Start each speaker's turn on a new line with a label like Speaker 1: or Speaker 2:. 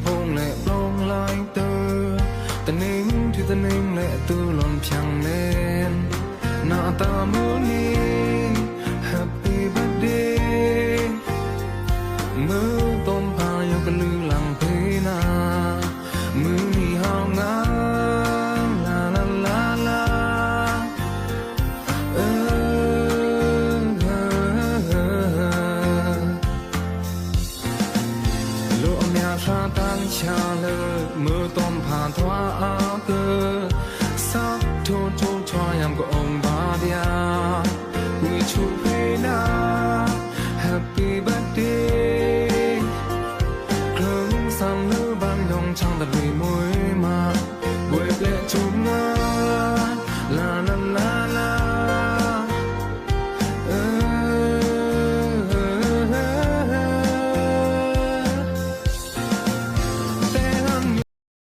Speaker 1: พงและปลงลายเตอตะนิ่งที่ตะนิ่งและตูหล่นเพียงเล่นหน้าตามือนี้ Happy birthday มือต้มพายกลือหลังเพนามือมีหางงามลาลาลาลาโลกเมียชาตั้งชาเลยมือต้มผ่านทว่าอาเกอสักทุกทุกทวายามก็องบาเดียวิชุเพนา Happy birthday เครื่องซ้ำลือบางยองช่างตะลุ